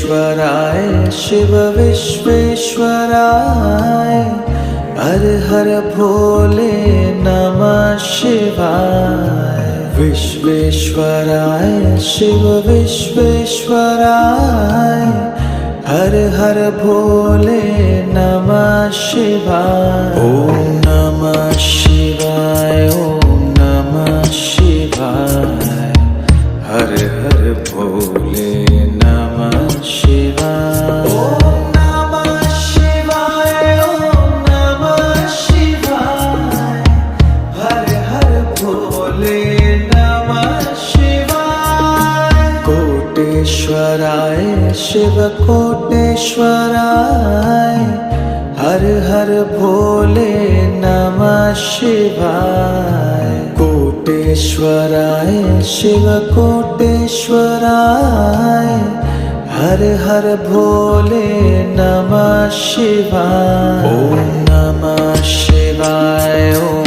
विश्वेश्वराय शिव विश्वेश्वराय हर हर भोले नमः शिवाय। विश्वेश्वराय शिव विश्वेश्वराय हर हर भोले नमः शिवाय। ओम नमः शिवाय ओम नमः शिवाय हर हर भोले नमः शिवाय। ओम नमः शिवाय ओम नमः शिवाय हर हर भोले नमः शिवाय। कोटेश्वराय शिव कोटेश्वराय हर हर भोले नमः शिवाय। कोटेश्वराय शिव कोटेश्वराय हर हर भोले नमः शिवाय। ओम नमः शिवाय ओम